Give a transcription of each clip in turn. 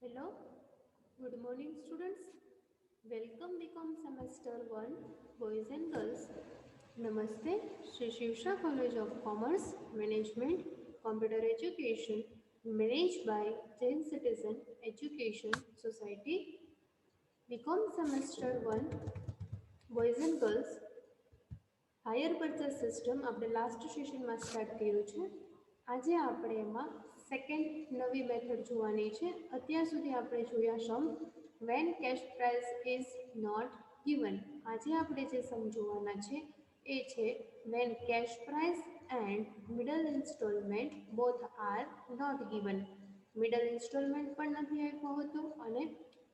Hello, good morning students. Welcome become semester 1 boys and girls. Namaste, Shri Shivsha College of Commerce Management Computer Education managed by Jain Citizen Education Society. Become semester 1 boys and girls. Higher purchase system આપણે last સેશનમાં start કર્યું છે. આજે આપણે એમાં second નવી method જોવાની છે. અત્યાર સુધી આપણે જોયા sum when cash price is not given. આજે આપણે જે સમ જોવાના છે એ છે when cash price and middle instalment both are not given. Middle instalment પણ નથી આપ્યો હતો અને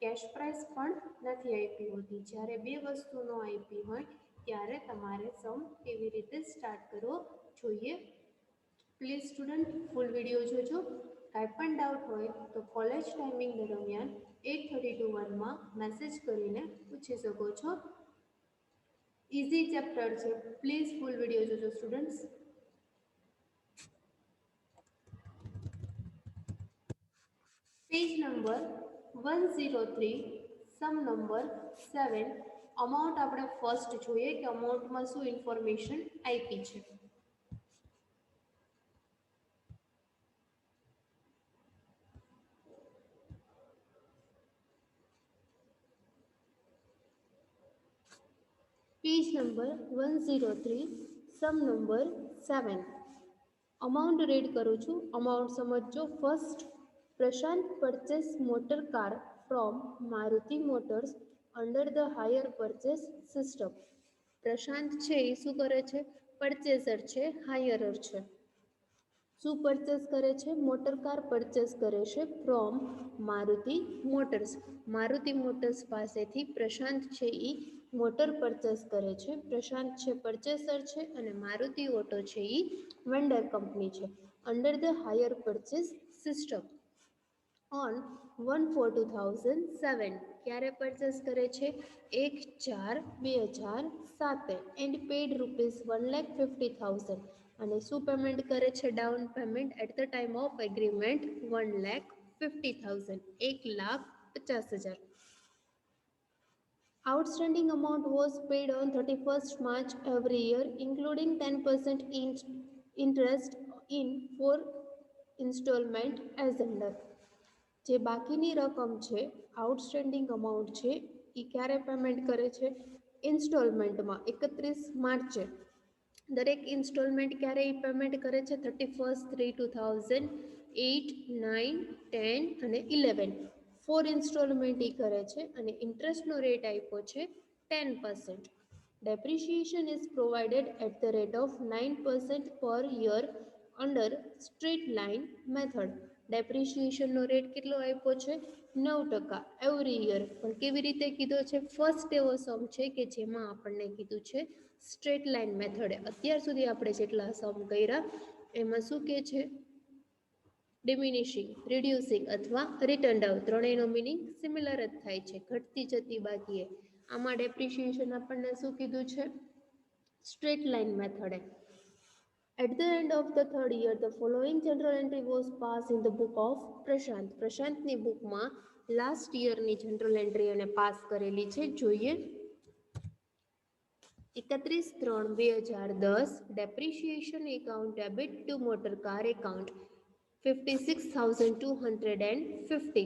કેશ પ્રાઇસ પણ નથી આપી હોતી. જ્યારે બે વસ્તુ ન આપી હોય ત્યારે તમારે સમ કેવી રીતે સ્ટાર્ટ કરવો જોઈએ. પ્લીઝ સ્ટુડન્ટ ફૂલ વિડીયો જોજો. કાંઈ પણ ડાઉટ હોય તો કોલેજ ટાઈમિંગ દરમિયાન 8:30 to 1 મેસેજ કરીને પૂછી શકો છો. ઇઝી ચેપ્ટર છે, પ્લીઝ ફૂલ વિડીયો જોજો students. Page number 103 sum number 7. Amount આપણે ફર્સ્ટ જોઈએ કે અમાઉન્ટમાં શું ઇન્ફોર્મેશન આપી છે. Page number 103 sum number 7. Amount read કરું છું. અમાઉન્ટ સમજો. First, Prashant purchase motor car from Maruti Motors under the hire purchase system. Prashant છે એ શું કરે છે? પરચેસર છે, હાયરર છે. શું પરચેસ કરે છે? મોટર કાર પરચેસ કરે છે from Maruti motors. Maruti motors પાસેથી પ્રશાંત છે એ મોટર પરચેસ કરે છે. પ્રશાંત છે પરચેસર છે અને મારુતિ ઓટો છે એ વેન્ડર કંપની છે. Under the hire purchase system on 1/4/2007. ક્યારે પરચેસ કરે છે? 1/4/2007 એન્ડ પેડ ₹1,50,000. અને શું પેમેન્ટ કરે છે? Down payment at the time of agreement 1,50,000, 1,50,000. Outstanding amount was paid on 31st March every year, including 10% interest in 4 installment as under. જે બાકીની રકમ છે, આઉટસ્ટેન્ડિંગ અમાઉન્ટ છે, એ ક્યારે પેમેન્ટ કરે છે? ઇન્સ્ટોલમેન્ટમાં 31 માર્ચે. દરેક ઇન્સ્ટોલમેન્ટ ક્યારે પેમેન્ટ કરે છે? 31/3/2008, 9, 10 અને 11. 4 ઇન્સ્ટોલમેન્ટ એ કરે છે અને ઇન્ટરેસ્ટનો રેટ આપ્યો છે 10%. Depreciation is provided at the rate of 9% per year under straight line method. ડેપ્રિશિએશનનો રેટ કેટલો આપ્યો છે? 9% એવરી યર. પણ કેવી રીતે કીધો છે? ફર્સ્ટ એવો સમ છે કે જેમાં આપણને કીધું છે સ્ટ્રેટ લાઇન મેથડે. અત્યાર સુધી આપણે જેટલા સમ કર્યા એમાં શું કહે છે? ડિમિનિશિંગ, રિડ્યુસિંગ અથવા રિટર્ન ડાઉન. ત્રણેયનો મિનિંગ સિમિલર જ થાય છે, ઘટતી જતી બાકીએ. આમાં ડેપ્રિશિએશન આપણને શું કીધું છે? સ્ટ્રેટ લાઇન મેથડે. At the end of the third year, the following general entry was passed in the book of Prashant. પ્રશાંતની બુકમાં લાસ્ટ યરની જનરલ એન્ટ્રી અને પાસ કરેલી છે. જોઈએ. 31/3/2010 depreciation account debit to motor car account 56,250.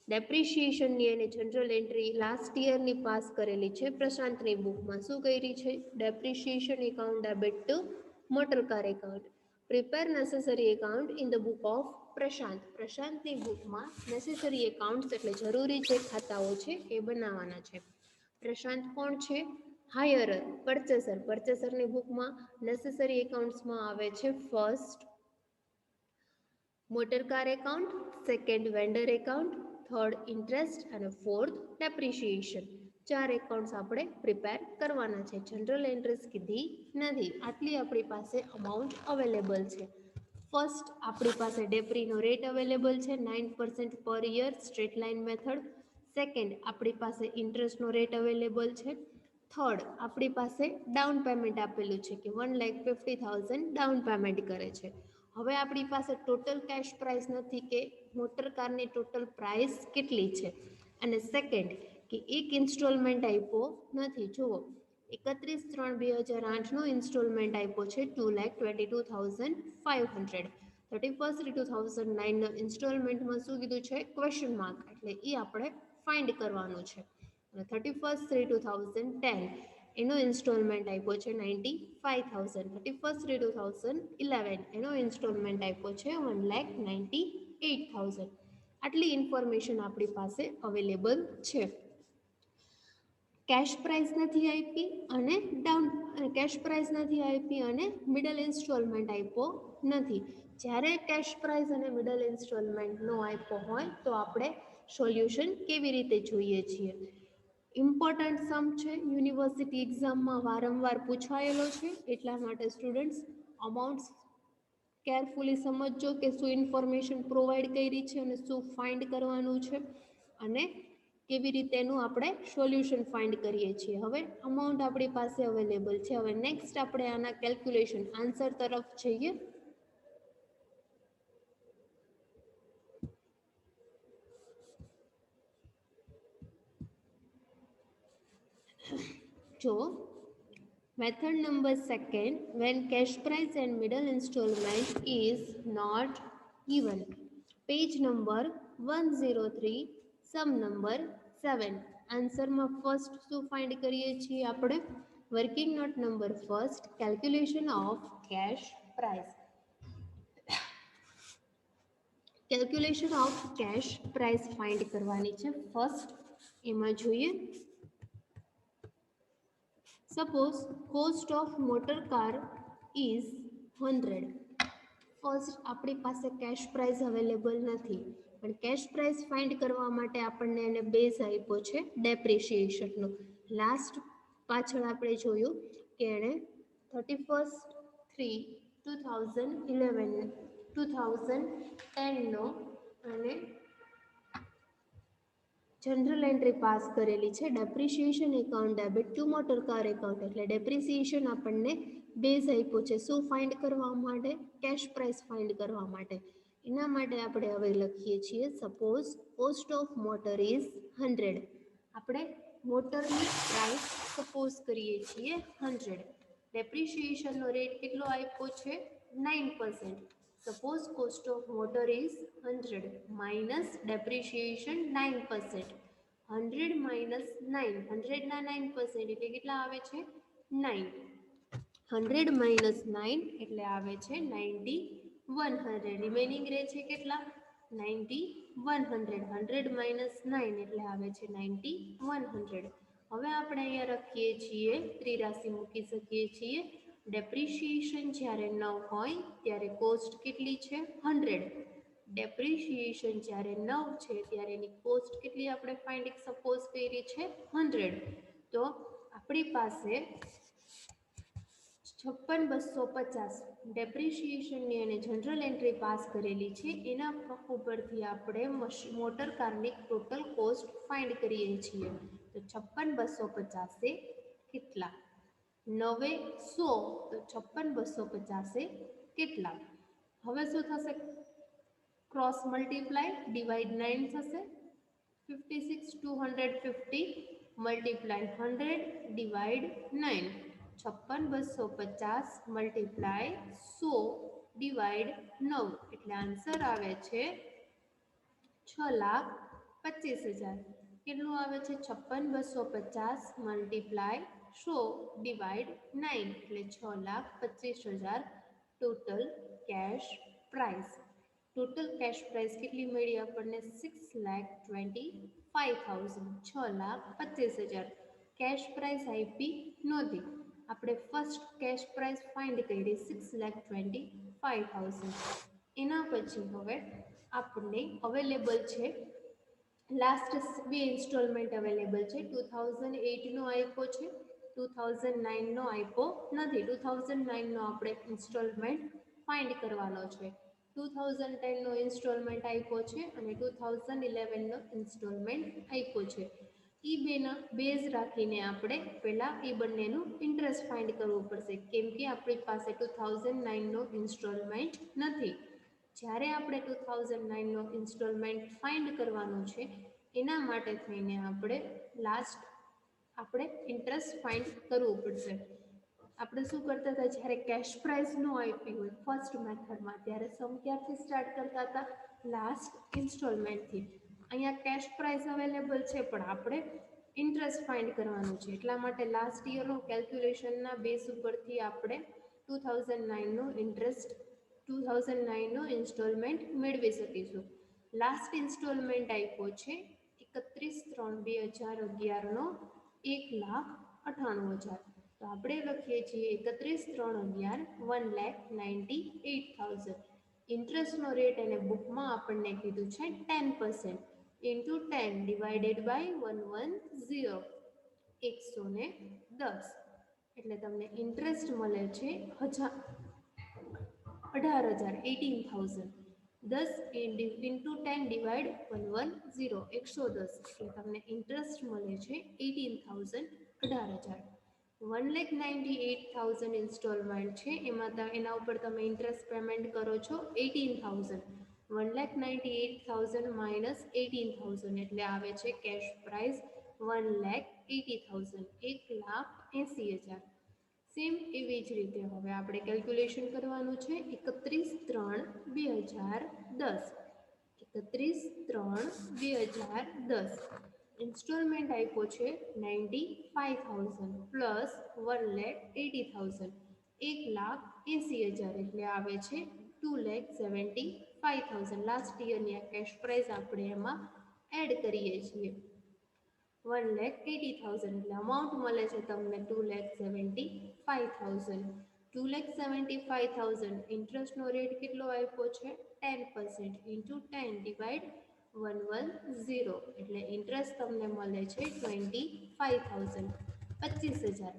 ડેપ્રિશિએશનની અને general entry last યરની pass કરેલી છે. પ્રશાંતની બુકમાં શું કરી છે? Depreciation account debit to motor car account. Prepare necessary account in the book of Prashant. પ્રશાંતની બુકમાં નેસેસરી એકાઉન્ટ્સ એટલે જરૂરી જે ખાતાઓ છે એ બનાવવાના છે. પ્રશાંત કોણ છે? હાયરર, પરચેસર. પરચેસરની બુકમાં નેસેસરી એકાઉન્ટ્સમાં આવે છે first motor car account, second vendor account, third interest અને ફોર્થ ડેપ્રિશિએશન. 4 એકાઉન્ટ્સ આપણે પ્રિપેર કરવાના છે. જનરલ એન્ટ્રીઝ કીધી નથી. આટલી આપણી પાસે અમાઉન્ટ અવેલેબલ છે. ફર્સ્ટ આપણી પાસે ડેપ્રીનો રેટ અવેલેબલ છે 9% પર year, straight line method. Second આપણી પાસે ઇન્ટરેસ્ટનો રેટ અવેલેબલ છે. થર્ડ આપણી પાસે ડાઉન પેમેન્ટ આપેલું છે કે 1,50,000 ડાઉન પેમેન્ટ કરે છે. હવે આપણી પાસે ટોટલ કેશ પ્રાઇસ નથી કે મોટર કારની ટોટલ પ્રાઇસ કેટલી છે. અને સેકન્ડ કે એક ઇન્સ્ટોલમેન્ટ આપ્યો નથી. જુઓ 31/3/2008નો ઇન્સ્ટોલમેન્ટ આપ્યો છે 2,22,500. 31/3/2009નો ઇન્સ્ટોલમેન્ટમાં શું કીધું છે ક્વેશ્ચન માર્ક, એટલે એ આપણે ફાઇન્ડ કરવાનું છે. અને 31/3/2010 એનો ઇન્સ્ટોલમેન્ટ આપ્યો છે 95,000. 31/3/2011 એનો ઇન્સ્ટોલમેન્ટ આપ્યો છે 1,98,000. આટલી ઇન્ફોર્મેશન આપણી પાસે અવેલેબલ છે. કેશ પ્રાઇસ નથી આપી અને કેશ પ્રાઇસ નથી આપી અને મિડલ ઇન્સ્ટોલમેન્ટ આપ્યો નથી. જ્યારે કેશ પ્રાઇસ અને મિડલ ઇન્સ્ટોલમેન્ટ નો આપ્યો હોય તો આપણે સોલ્યુશન કેવી રીતે જોઈએ છીએ. ઇમ્પોર્ટન્ટ સમ છે, યુનિવર્સિટી એક્ઝામમાં વારંવાર પૂછાયેલો છે, એટલા માટે સ્ટુડન્ટ્સ અમાઉન્ટ્સ કેરફુલી સમજજો કે શું ઇન્ફોર્મેશન પ્રોવાઈડ કરી છે અને શું ફાઇન્ડ કરવાનું છે અને કેવી રીતે એનું આપણે સોલ્યુશન ફાઇન્ડ કરીએ છીએ. હવે અમાઉન્ટ આપણી પાસે અવેલેબલ છે. હવે નેક્સ્ટ આપણે આના કેલ્ક્યુલેશન આન્સર તરફ જઈએ. જો method number second, when cash price and middle installment is not given. Page number 103, sum number 7. આન્સરમાં ફર્સ્ટ શું ફાઇન્ડ કરીએ છીએ આપણે? Working note number first, calculation of cash price. Calculation of cash price find કરવાની છે first. એમાં જોઈએ, suppose cost of motor car is 100. First આપણી પાસે કેશ પ્રાઇસ અવેલેબલ નથી, પણ કેશ પ્રાઇસ ફાઇન્ડ કરવા માટે આપણને એને બેઝ આપ્યો છે ડેપ્રિશિએશનનો. લાસ્ટ પાછળ આપણે જોયું કે એણે 31/3/2010નો અને જનરલ એન્ટ્રી પાસ કરેલી છે depreciation account debit to motor car account. એટલે ડેપ્રિસિએશન આપણને બેઝ આપ્યો છે શું ફાઇન્ડ કરવા માટે? કેશ પ્રાઇસ ફાઇન્ડ કરવા માટે. એના માટે આપણે હવે લખીએ છીએ suppose cost of motor is 100. આપણે મોટરની પ્રાઇસ સપોઝ કરીએ છીએ 100. ડેપ્રિશિએશનનો રેટ કેટલો આપ્યો છે 9%. Suppose cost of motor is 100 minus depreciation 9%. 100 minus 9, 100ના 9% એટલે કેટલા આવે છે 9. 100 માઇનસ 9 એટલે આવે છે 90/100. રિમેનિંગ રહે છે કેટલા 90/100. 100 માઇનસ 9 એટલે આવે છે 90/100. હવે આપણે અહીંયા રાખીએ છીએ ત્રિરાશી મૂકી શકીએ છીએ. ડેપ્રિશિએશન જ્યારે 9 હોય ત્યારે કોસ્ટ કેટલી છે 100. ડેપ્રિશિએશન જ્યારે 9 છે ત્યારે એની કોસ્ટ કેટલી આપણે ફાઇન્ડ સપોઝ કરી છે 100. તો આપણી પાસે 56,250 ડેપ્રિશિએશનની અને જનરલ એન્ટ્રી પાસ કરેલી છે. એના ઉપરથી આપણે મોટર કારની ટોટલ કોસ્ટ ફાઇન્ડ કરીએ છીએ. તો 56,250 કેટલા? 9 100 તો 56,250 કેટલા? હવે શું થશે? ક્રોસ મલ્ટીપ્લાય ડિવાઇડ 9 થશે. 56,250 મલ્ટીપ્લાય 100 ડિવાઇડ 9. 56,250 મલ્ટીપ્લાય 100 ડિવાઇડ 9 એટલે આન્સર આવે છે 6,25,000. કેટલું આવે છે? 56,250 મલ્ટીપ્લાય 100 ડિવાઇડ 9 એટલે 6,25,000 total cash price. Total cash price કેટલી મળી આપણને? 6,25,000. 6,25,000. કેશ પ્રાઇસ આપી નહોતી, આપણે ફર્સ્ટ કેશ પ્રાઇસ ફાઇન્ડ કરી 6,25,000. એના પછી હવે આપણને અવેલેબલ છે લાસ્ટ બે ઇન્સ્ટોલમેન્ટ અવેલેબલ છે. 2008નો આપ્યો છે, 2009નો આપ્યો નથી. 2009નો આપણે ઇન્સ્ટોલમેન્ટ ફાઇન્ડ કરવાનો છે. 2010નો ઇન્સ્ટોલમેન્ટ આપ્યો છે અને 2011નો ઇન્સ્ટોલમેન્ટ આપ્યો છે. એ બેના બેઝ રાખીને આપણે પહેલાં એ બંનેનું ઇન્ટરેસ્ટ ફાઇન્ડ કરવું પડશે, કેમ કે આપણી પાસે 2009નો ઇન્સ્ટોલમેન્ટ નથી. જ્યારે આપણે 2009નો ઇન્સ્ટોલમેન્ટ ફાઇન્ડ કરવાનું છે એના માટે થઈને આપણે ઇન્ટરેસ્ટ ફાઇન્ડ કરવું પડશે. આપણે શું કરતા હતા, જ્યારે કેશ પ્રાઇસ ન આપી હોય ફર્સ્ટ મેથડમાં, ત્યારે સમ ક્યારથી સ્ટાર્ટ કરતા હતા, લાસ્ટ ઇન્સ્ટોલમેન્ટથી. અહીંયા કેશ પ્રાઇસ અવેલેબલ છે પણ આપણે ઇન્ટરેસ્ટ ફાઇન્ડ કરવાનું છે, એટલા માટે લાસ્ટ યરનું કેલ્ક્યુલેશનના બેઝ ઉપરથી આપણે 2009નો ઇન્સ્ટોલમેન્ટ મેળવી શકીશું. લાસ્ટ ઇન્સ્ટોલમેન્ટ આપ્યો છે 31/3/2011નો 1,98,000. તો આપણે લખીએ છીએ 31/3/11 1,98,000. ઇન્ટરેસ્ટનો રેટ એને બુકમાં આપણને કીધું છે 10%, ઇન્ટુ 10 ડિવાઇડેડ બાય 110, 110. એટલે તમને ઇન્ટરેસ્ટ મળે છે 18,000, 18,000. 10 ઇન્ટુ 10 ડિવાઇડ 110, 110. એટલે તમને ઇન્ટરેસ્ટ મળે છે 18,000, 18,000. 1,98,000 ઇન્સ્ટોલમેન્ટ છે, એના ઉપર તમે ઇન્ટરેસ્ટ પેમેન્ટ કરો છો 18,000. 1,98,000 માઇનસ 18,000 એટલે આવે છે કેશ પ્રાઇસ 1,80,000, 1,80,000. સેમ એવી જ રીતે હવે આપણે કેલ્ક્યુલેશન કરવાનું છે 31/3/2010. 31/3/2010. ઇન્સ્ટોલમેન્ટ આપ્યો છે 95,000 પ્લસ 1,80,000, 1,80,000 એટલે આવે છે 2,75,000. લાસ્ટ યરની આ કેશ પ્રાઇસ આપણે એમાં એડ કરીએ છીએ. 1,80,000 એટલે અમાઉન્ટ મળે છે તમને 2,75,000. 2,75,000 ઇન્ટરેસ્ટનો રેટ કેટલો આપ્યો છે 10%, ઇન્ટુ 10 ડિવાઇડ 110 એટલે ઇન્ટરેસ્ટ તમને મળે છે 25,000, 25,000.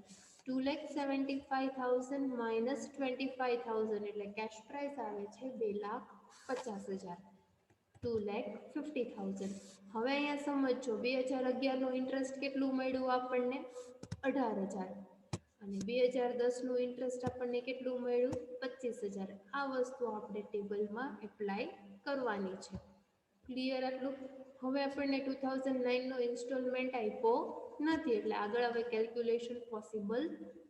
2,75,000 માઇનસ 25,000 એટલે કેશ પ્રાઇસ આવે છે 2,50,000, 2,50,000. હવે અહીંયા સમજો 2011નું ઇન્ટરેસ્ટ કેટલું મળ્યું આપણને 18,000 અને 2010નું ઇન્ટરેસ્ટ આપણને કેટલું મળ્યું 25,000. આ વસ્તુ આપણે ટેબલમાં એપ્લાય કરવાની છે. ક્લિયર આટલું? હવે આપણને 2009નો ઇન્સ્ટોલમેન્ટ આપ્યો નથી એટલે આગળ હવે કેલ્ક્યુલેશન પોસિબલ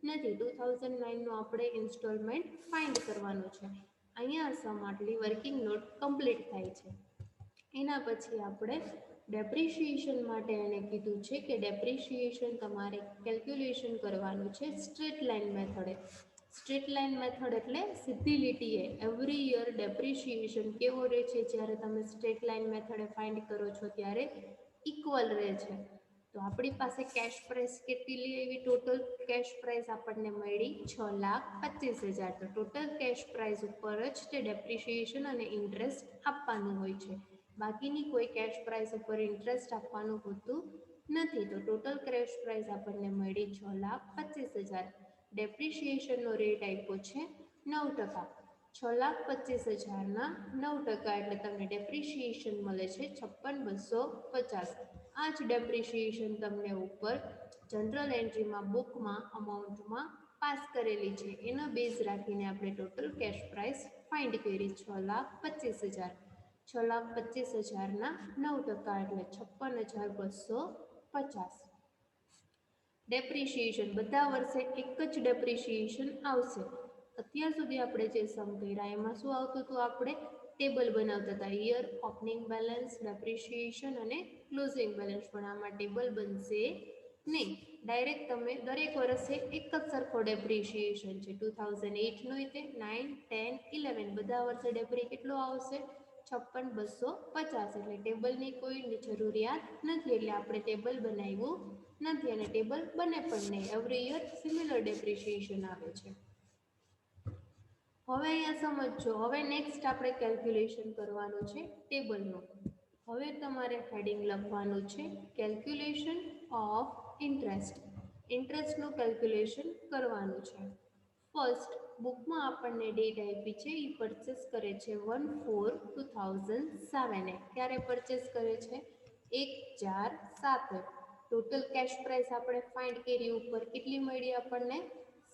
નથી. 2009નો આપણે ઇન્સ્ટોલમેન્ટ ફાઇન્ડ કરવાનું છે. અહીંયા સમ આટલી વર્કિંગ નોટ કમ્પ્લીટ થાય છે. એના પછી આપણે ડેપ્રિશિએશન માટે એને કીધું છે કે ડેપ્રિશિએશન તમારે કેલ્ક્યુલેશન કરવાનું છે સ્ટ્રેટ લાઇન મેથડે. સ્ટ્રેટ લાઇન મેથડ એટલે સીધી લીટીએ એવરી યર ડેપ્રિશિએશન કેવો રહે છે, જ્યારે તમે સ્ટ્રેટ લાઇન મેથડે ફાઇન્ડ કરો છો ત્યારે ઇક્વલ રહે છે. તો આપણી પાસે કેશ પ્રાઇસ કેટલી એવી ટોટલ કેશ પ્રાઇસ આપણને મળી 6,25,000. તો ટોટલ કેશ પ્રાઇસ ઉપર જ તે ડેપ્રિશિએશન અને ઇન્ટરેસ્ટ આપવાનું હોય છે, બાકીની કોઈ કેશ પ્રાઇસ ઉપર ઇન્ટરેસ્ટ આપવાનું હોતું નથી. તો ટોટલ કેશ પ્રાઇસ આપણને મળી 6,25,000. ડેપ્રિશિએશનનો રેટ આપ્યો છે 9%. 6,25,000ના 9% એટલે તમને ડેપ્રિશિએશન મળે છે 56,250. આ જ ડેપ્રિશિએશન તમને ઉપર જનરલ એન્ટ્રીમાં બુકમાં અમાઉન્ટમાં પાસ કરેલી છે, એનો બેઝ રાખીને આપણે ટોટલ કેશ પ્રાઇસ ફાઇન્ડ કરી 6,25,000. 6,25,000ના 9% એટલે 56,250. ડેપ્રિશિએશન બધા વર્ષે એક જ ડેપ્રિશિએશન આવશે. અત્યાર સુધી આપણે જે સમ કર્યા એમાં શું આવતું હતું, આપણે ટેબલ બનાવતા હતા યર, ઓપનિંગ બેલેન્સ, ડેપ્રિશિએશન અને ક્લોઝિંગ બેલેન્સ. પણ આમાં ટેબલ બનશે નહીં, ડાયરેક્ટ તમે દરેક વર્ષે એક જ સરખો ડેપ્રિશિએશન છે. 2008નો તે 9, 10, 11 બધા વર્ષે ડેપ્રી કેટલો આવશે 56,250. એટલે ટેબલની કોઈ જરૂરિયાત નથી, એટલે આપણે ટેબલ બનાવ્યું નથી અને ટેબલ બને પણ નહીં. એવરી યર સિમિલર ડેપ્રિશિએશન આવે છે. હવે અહીંયા સમજો, હવે નેક્સ્ટ આપણે કેલ્ક્યુલેશન કરવાનું છે ટેબલનું. હવે તમારે હેડિંગ લખવાનું છે કેલ્ક્યુલેશન ઓફ ઇન્ટરેસ્ટ. ઇન્ટરેસ્ટનું કેલ્ક્યુલેશન કરવાનું છે. ફર્સ્ટ બુકમાં આપણને ડેટ આપી છે, એ પરચેસ કરે છે 1/4/2007. ક્યારે પરચેસ કરે છે 1/4/7. ટોટલ કેશ પ્રાઇસ આપણે ફાઇન્ડ કરી ઉપર કેટલી મળી આપણને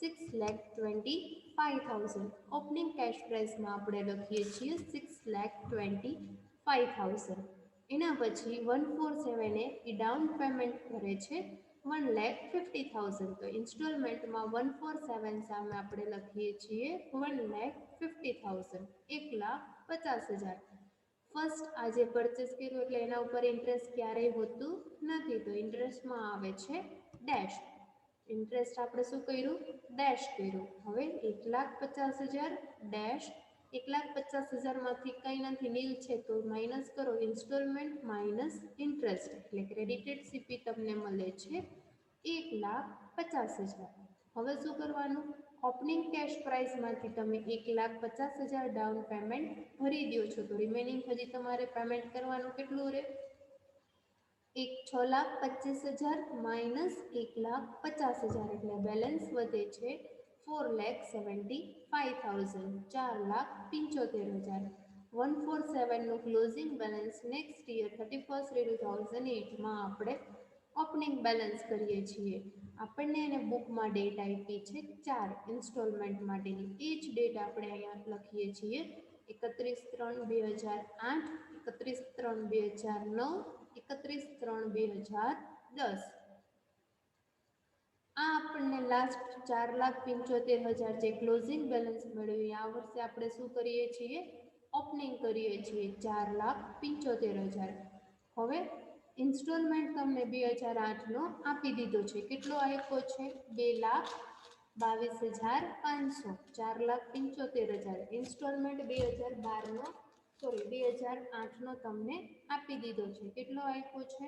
6,25,000. ઓપનિંગ કેશ પ્રાઇસમાં આપણે લખીએ છીએ 6,25,000. એના પછી 147 એ ડાઉન પેમેન્ટ કરે છે 1,50,000. તો ઇન્સ્ટોલમેન્ટમાં 147 સામે આપણે લખીએ છીએ 1,50,000, 1,50,000. ફર્સ્ટ આજે પરચેસ કર્યું એટલે એના ઉપર ઇન્ટરેસ્ટ ક્યારેય હોતું નથી, તો ઇન્ટરેસ્ટમાં આવે છે ડેશ. ઇન્ટરેસ્ટ આપણે શું કર્યું? ડેશ કર્યું. હવે 1,50,000 ડેશ 1,50,000માંથી કંઈ નથી, નીલ છે તો માઇનસ કરો. ઇન્સ્ટોલમેન્ટ માઇનસ ઇન્ટરેસ્ટ એટલે ક્રેડિટેડ સીપી તમને મળે છે 1,50,000. હવે શું કરવાનું? ઓપનિંગ કેશ પ્રાઇસમાંથી તમે 1,50,000 ડાઉન પેમેન્ટ ભરી દો છો, તો રિમેનિંગ હજી તમારે પેમેન્ટ કરવાનું કેટલું રહે? 6,25,000 માઇનસ 1,50,000 એટલે બેલેન્સ વધે છે 4,75,000, 4,75,000. 147નું ક્લોઝિંગ બેલેન્સ નેક્સ્ટ યર 31/2008માં આપણે ઓપનિંગ બેલેન્સ કરીએ છીએ. આપણને એને બુકમાં ડેટ આપી છે 4 ઇન્સ્ટોલમેન્ટ માટેની. એ જ ડેટ આપણે અહીંયા લખીએ છીએ 31/3/2008, 31/3/2009, 31/3/2010. આ આપણને લાસ્ટ 4,75,000 જે ક્લોઝિંગ બેલેન્સ મેળવ્યું આ વર્ષે આપણે શું કરીએ છીએ? ઓપનિંગ કરીએ છીએ 4,75,000. હવે ઇન્સ્ટોલમેન્ટ તમને 2008નો આપી દીધો છે. કેટલો આપ્યો છે? 2,22,500, 4,75,000. ઇન્સ્ટોલમેન્ટ 2008નો તમને આપી દીધો છે. કેટલો આપ્યો છે?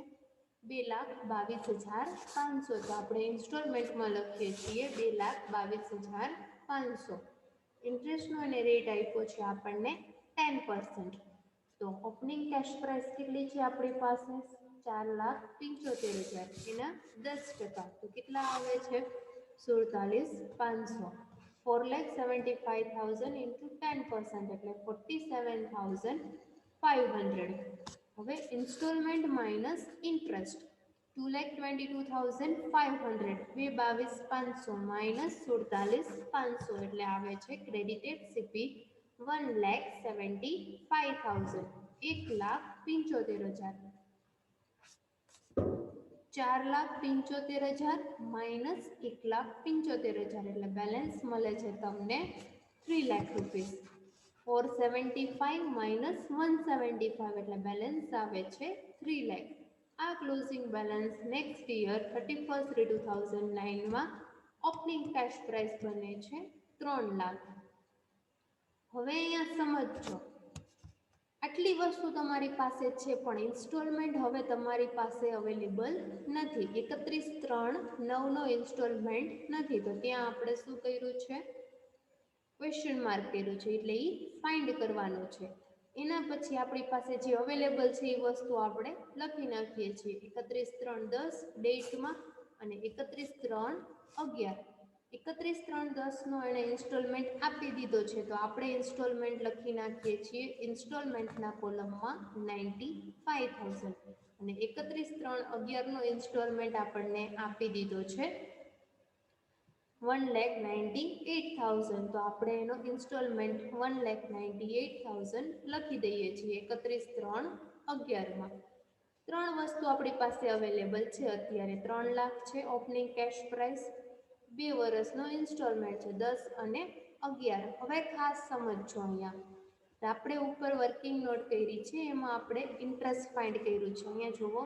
2,22,500. તો આપણે ઇન્સ્ટોલમેન્ટમાં લખીએ છીએ 2,22,500. ઇન્ટરેસ્ટનો એને રેટ આપ્યો છે આપણને 10%. તો ઓપનિંગ કેશ પ્રાઇસ કેટલી છે આપણી પાસે? 4,75,000. એના 10%. તો કેટલા આવે છે? 47,500. 4,75,000 into 10% એટલે 47,500. હવે ઇન્સ્ટોલમેન્ટ માઇનસ ઇન્ટરેસ્ટ 2,22,500, 2,22,500 માઇનસ 47,500 એટલે આવે છે ક્રેડિટેડ સીપી 1,75,000, 1,75,000. 4,75,000 માઇનસ 1,75,000 એટલે બેલેન્સ મળે છે તમને 3 લાખ રૂપીસ. 475 માઇનસ 175 એટલે બેલેન્સ આવે છે 3 લાખ. આ ક્લોઝિંગ બેલેન્સ નેક્સ્ટ યર 31/2009માં ઓપનિંગ કેશ પ્રાઇસ બને છે 3 લાખ. હવે અહીંયા સમજો, આટલી વસ્તુ તમારી પાસે છે પણ ઇન્સ્ટોલમેન્ટ હવે તમારી પાસે અવેલેબલ નથી. 31/3/9નો ઇન્સ્ટોલમેન્ટ નથી, તો ત્યાં આપણે શું કર્યું છે? ક્વેશ્ચન માર્ક કર્યું છે એટલે એ ફાઇન્ડ કરવાનું છે. એના પછી આપણી પાસે જે અવેલેબલ છે એ વસ્તુ આપણે લખી નાખીએ છીએ 31/3/10 ડેટમાં અને 31/3/11. 31/3/10નો એણે ઇન્સ્ટોલમેન્ટ આપી દીધો છે, તો આપણે ઇન્સ્ટોલમેન્ટ લખી નાખીએ છીએ ઇન્સ્ટોલમેન્ટના કોલમમાં 95,000 અને 31/3/11નો ઇન્સ્ટોલમેન્ટ આપણને આપી દીધો છે 1,98,000. તો આપણે એનો ઇન્સ્ટોલમેન્ટ 1,98,000 લખી દઈએ છીએ 31/3/11માં. 3 વસ્તુ આપણી પાસે અવેલેબલ છે અત્યારે. 3 લાખ છે ઓપનિંગ કેશ પ્રાઇસ, 2 વર્ષનો ઇન્સ્ટોલમેન્ટ છે 10 અને 11. હવે ખાસ સમજો અહીંયા આપણે ઉપર વર્કિંગ નોટ કરી છે એમાં આપણે ઇન્ટરેસ્ટ ફાઇન્ડ કર્યું છે. અહીંયા જુઓ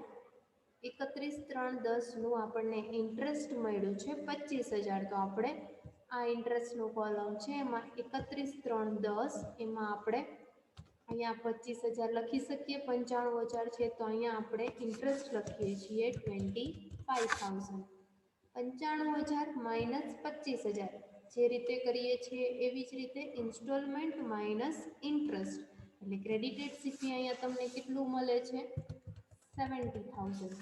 31/3/10નું આપણને ઇન્ટરેસ્ટ મળ્યું છે 25,000. તો આપણે આ ઇન્ટરેસ્ટનું કોલમ છે એમાં 31/3/10 એમાં આપણે અહીંયા 25,000 લખી શકીએ. 95,000 છે તો અહીંયા આપણે ઇન્ટરેસ્ટ લખીએ છીએ 25,000. 95,000 માઇનસ 25,000 જે રીતે કરીએ છીએ એવી જ રીતે ઇન્સ્ટોલમેન્ટ માઇનસ ઇન્ટરેસ્ટ એટલે ક્રેડિટેડ સીપી અહીંયા તમને કેટલું મળે છે? 70,000,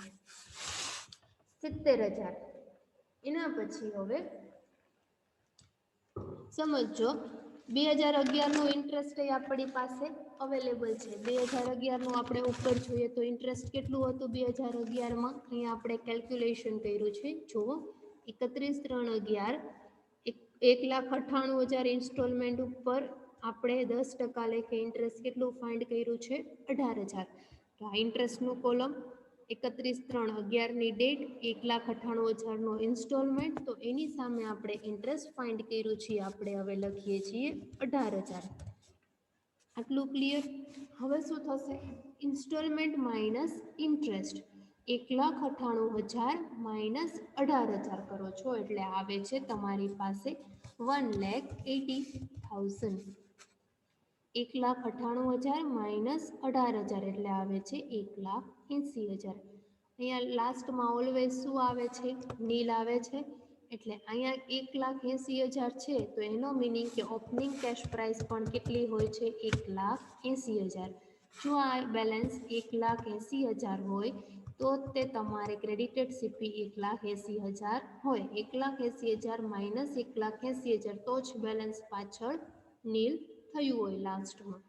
70,000. એના પછી હવે સમજો 2011નું ઇન્ટરેસ્ટ આપણી પાસે અવેલેબલ છે. 2011નું આપણે ઉપર જોઈએ તો ઇન્ટરેસ્ટ કેટલું હતું 2011માં? અહીંયા આપણે કેલ્ક્યુલેશન કર્યું છે. જુઓ 31/3/11 1,98,000 ઇન્સ્ટોલમેન્ટ ઉપર આપણે 10% લેખે ઇન્ટરેસ્ટ કેટલું ફાઇન્ડ કર્યું છે? 18,000. તો આ ઇન્ટરેસ્ટનું કોલમ 31/3/11ની ડેટ 1,98,000નો ઇન્સ્ટોલમેન્ટ, તો એની સામે આપણે ઇન્ટરેસ્ટ ફાઇન્ડ કર્યું છે. આપણે હવે લખીએ છીએ 18,000. આટલું ક્લિયર? હવે શું થશે? ઇન્સ્ટોલમેન્ટ માઇનસ ઇન્ટરેસ્ટ 1,98,000 માઇનસ 18,000 કરો છો એટલે આવે છે તમારી પાસે 1,80,000. 1,98,000 માઇનસ 18,000 એટલે આવે છે 1,80,000. અહીંયા લાસ્ટમાં ઓલવેઝ શું આવે છે? નીલ આવે છે. એટલે અહીંયા 1,80,000 છે તો એનો મિનિંગ કે ઓપનિંગ કેશ પ્રાઇસ પણ કેટલી હોય છે? 1,80,000. જો આ બેલેન્સ 1,80,000 હોય તો તે તમારે ક્રેડિટેડ સીપી 1,80,000 હોય. 1,80,000 માઇનસ 1,80,000 તો જ બેલેન્સ પાછળ નીલ થયું હોય લાસ્ટમાં.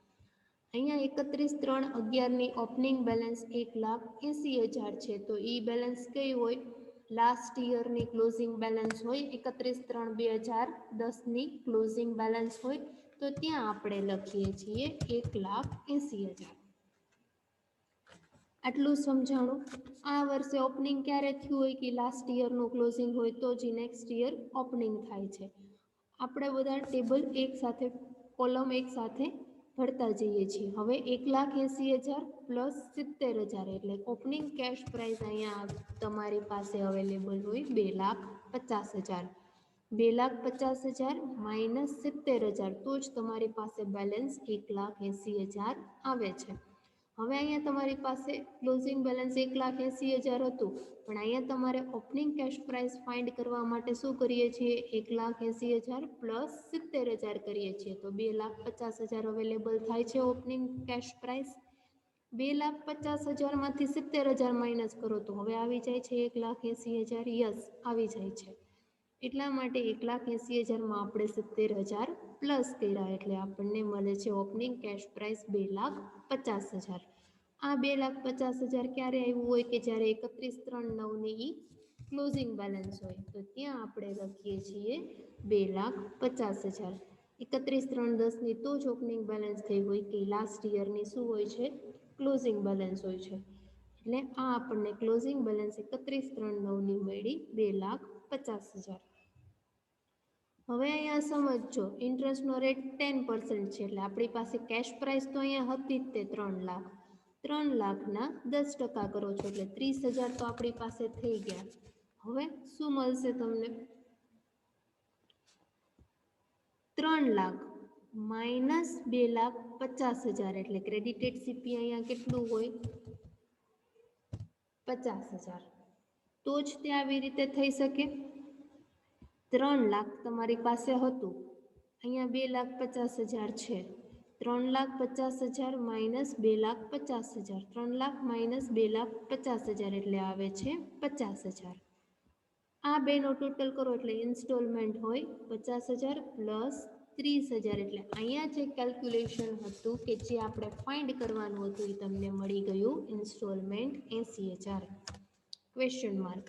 અહીંયા 31/3/11ની ઓપનિંગ બેલેન્સ 1,80,000 છે તો એ બેલેન્સ કઈ હોય? લાસ્ટ યરની ક્લોઝિંગ બેલેન્સ હોય. 31/3/2010ની ક્લોઝિંગ બેલેન્સ હોય તો ત્યાં આપણે લખીએ છીએ 1,80,000. આટલું સમજાણું. આ વર્ષે ઓપનિંગ ક્યારે થયું હોય કે લાસ્ટ યરનું ક્લોઝિંગ હોય તો જ નેક્સ્ટ યર ઓપનિંગ થાય છે. આપણે બધા ટેબલ એક સાથે કોલમ એક સાથે ભરતા જઈએ છીએ. હવે 1,80,000 પ્લસ 70,000 એટલે ઓપનિંગ કેશ પ્રાઇસ અહીંયા તમારી પાસે અવેલેબલ હોય 2,50,000. 2,50,000 માઇનસ 70,000 તો જ તમારી પાસે બેલેન્સ 1,80,000 આવે છે. હવે અહીંયા તમારી પાસે ક્લોઝિંગ બેલેન્સ 1,80,000 હતું, પણ અહીંયા તમારે ઓપનિંગ કેશ પ્રાઇસ ફાઇન્ડ કરવા માટે શું કરીએ છીએ? 1,80,000 પ્લસ 70,000 કરીએ છીએ તો 2,50,000 અવેલેબલ થાય છે ઓપનિંગ કેશ પ્રાઇસ. 2,50,000 માંથી 70,000 માઇનસ કરો તો હવે આવી જાય છે 1,80,000. યસ, આવી જાય છે. એટલા માટે 1,80,000માં આપણે 70,000 પ્લસ કર્યા એટલે આપણને મળે છે ઓપનિંગ કેશ પ્રાઇસ 2,50,000. આ 2,50,000 ક્યારે આવ્યું હોય? કે જ્યારે 31/3/9ની ક્લોઝિંગ બેલેન્સ હોય તો ત્યાં આપણે લખીએ છીએ 2,50,000. 31/3/10ની તો જ ઓપનિંગ બેલેન્સ થઈ હોય કે લાસ્ટ યરની શું હોય છે? ક્લોઝિંગ બેલેન્સ હોય છે. એટલે આ આપણને ક્લોઝિંગ બેલેન્સ 31/3/9ની મળી 2,50,000. હવે અહીંયા સમજો ઇન્ટરેસ્ટનો રેટ 10% છે એટલે આપણી પાસે કેશ પ્રાઇસ તો અહીંયા હતી જ તે 3 લાખ. 3 લાખના 10% કરો છો એટલે 30,000 તો આપણી પાસે થઈ ગયા. હવે શું મળશે તમને? 3 લાખ માઇનસ 2,50,000 એટલે ક્રેડિટેડ સીપી અહીંયા કેટલું હોય? 50,000. તો જ તે આવી રીતે થઈ શકે. 3 લાખ તમારી પાસે હતું, અહીંયા 2,50,000 છે. 3,50,000 માઇનસ 2,50,000. 3 લાખ માઇનસ 2,50,000 એટલે આવે છે 50,000. આ બેનો ટોટલ કરો એટલે ઇન્સ્ટોલમેન્ટ હોય 50,000 પ્લસ 30,000 એટલે અહીંયા જે કેલ્ક્યુલેશન હતું કે જે આપણે ફાઇન્ડ કરવાનું હતું એ તમને મળી ગયું ઇન્સ્ટોલમેન્ટ 80,000. Question mark.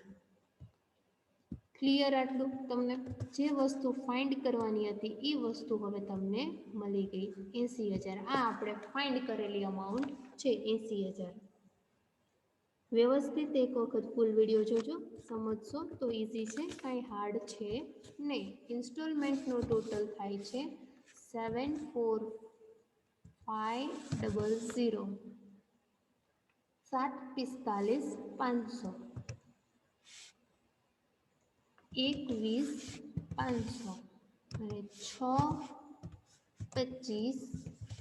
ક્લિયર? આટલું તમને જે વસ્તુ ફાઇન્ડ કરવાની હતી એ વસ્તુ હવે તમને મળી ગઈ 80,000. આ આપણે ફાઇન્ડ કરેલી અમાઉન્ટ છે 80,000. વ્યવસ્થિત એક વખત ફૂલ વિડીયો જોજો, સમજશો તો ઇઝી છે, કાંઈ હાર્ડ છે નહીં. ઇન્સ્ટોલમેન્ટનું ટોટલ થાય છે 74500. 745,500. 21,500 અને 6,25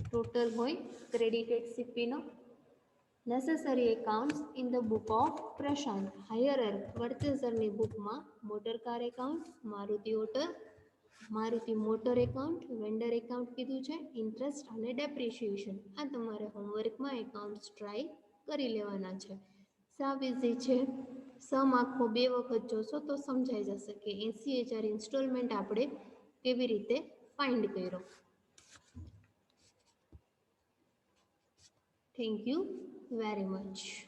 ટોટલ હોય ક્રેડિટેડ સીપીનો. Necessary accounts in the book of Prashant. Hire પરચેસરની બુકમાં motor car account, Maruti motor account, vendor account કીધું છે, ઇન્ટરેસ્ટ અને ડેપ્રિશિએશન. આ તમારે હોમવર્કમાં એકાઉન્ટ્સ ટ્રાય કરી લેવાના છે. સાવ ઇઝી છે. સમ આખો 2 વખત જોશો તો સમજાઈ જશે કે 80,000 ઇન્સ્ટોલમેન્ટ આપણે કેવી રીતે ફાઇન્ડ કર્યો. Thank you very much.